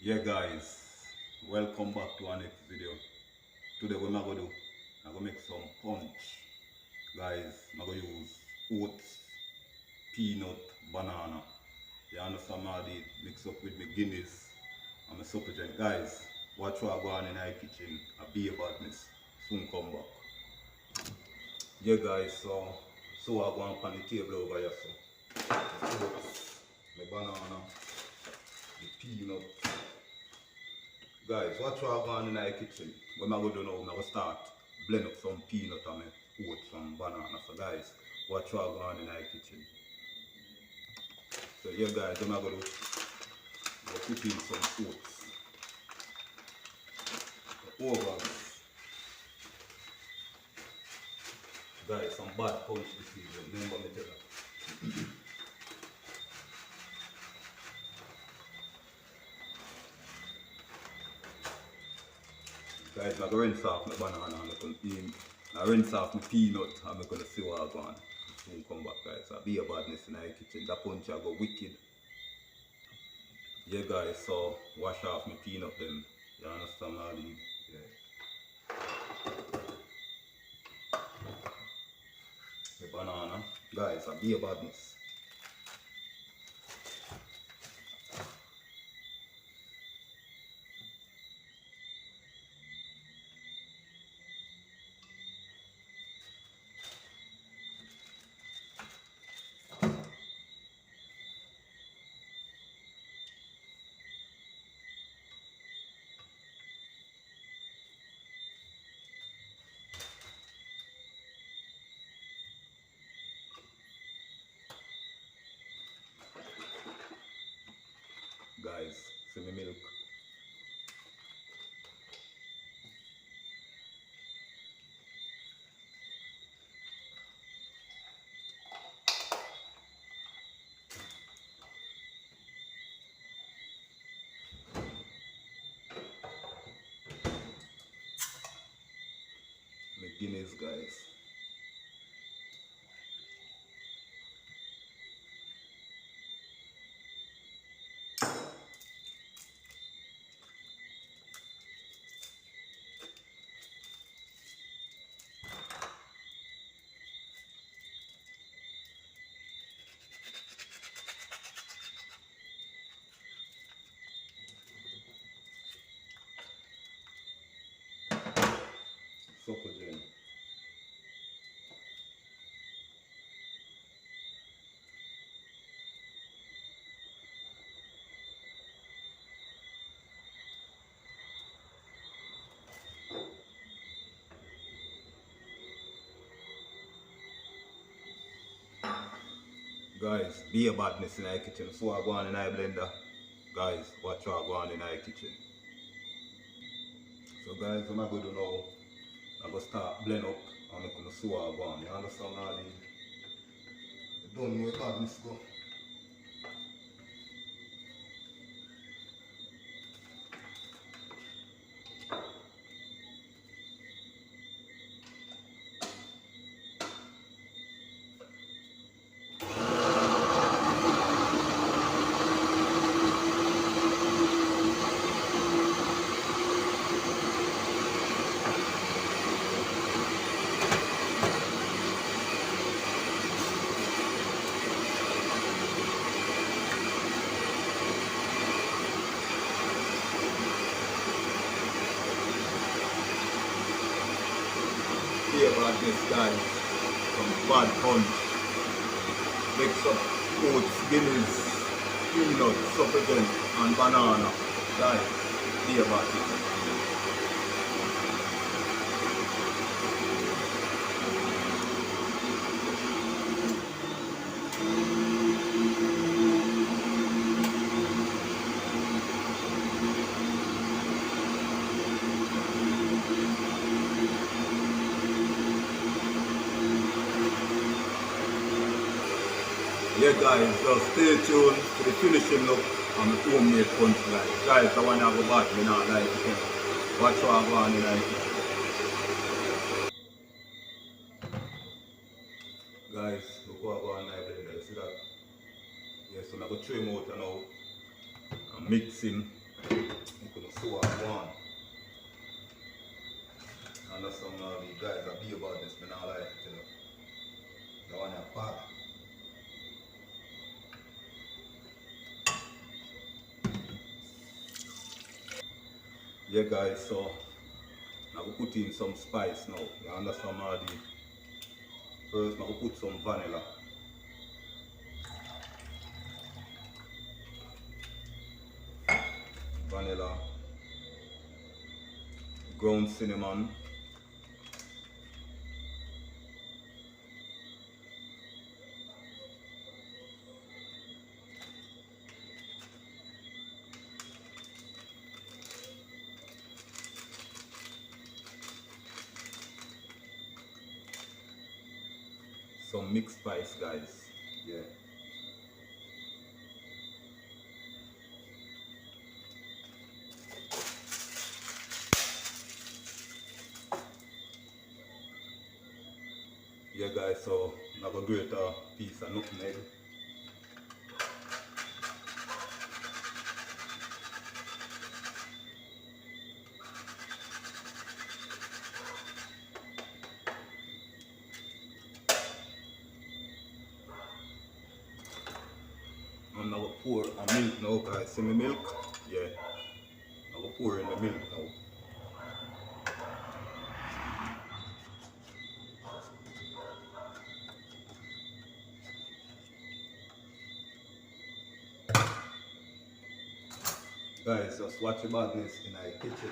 Yeah guys, welcome back to our next video. Today what I'm gonna do, I'm gonna make some punch. Guys, I'm gonna use oats, peanut, banana. You understand all the mix up with my Guinness and my supplement. Guys, watch what I go on in the kitchen. A be a badness. Soon come back. Yeah guys, so I go on the table over here. So oats, my banana, the peanut. Guys, watch what I go on in the kitchen. What I'm going to do now, I'm going to start blend up some peanut and oats and banana. So guys, watch what I go on in the kitchen. So yeah guys, what I'm going to do, I'm going to put in some oats. Over. Guys, some bad punch this season. Remember me tell you. Guys, I'm going to rinse off my banana and I rinse off my peanut and I'm going to see what I go on. Soon come back guys. I'll be a badness in the kitchen. That punch I go wicked. Yeah guys, so wash off my peanut then. You understand all the the banana. Guys, I'll be a badness. Guys, see my milk. My Guinness guys. Supper gin. Guys, be a badness in the kitchen. So I go on in the blender. Guys, watch what I go on in the kitchen. So guys, what I'm going to do now, I'm going to start blend up and I'm going to see what I go on. You understand all the don't know badness go. Here about this guys, some bad punch, mix up oats, Guinness, peanut, supplement and banana. Guys, here about it. Yeah guys, so stay tuned to the finishing look on the homemade punch guys. Guys, I want to have a bad, me not like it. Watch what I go on in the kitchen. Guys, look what I go on in the blender, you see that? Yes, so I'm going to trim out and now I'm mixing see what I want. I know some of you guys are be about this, but not like it, you know. The one that bad. Yeah guys, so I will put in some spice now. You understand already? First I will put some vanilla. Vanilla, ground cinnamon, some mixed spice guys. Yeah. Yeah guys, so I'm gonna grate a piece of nutmeg. I'm gonna pour a milk now guys. See my milk? Yeah. I'm gonna pour in the milk now. Guys, just watch your badness in the kitchen.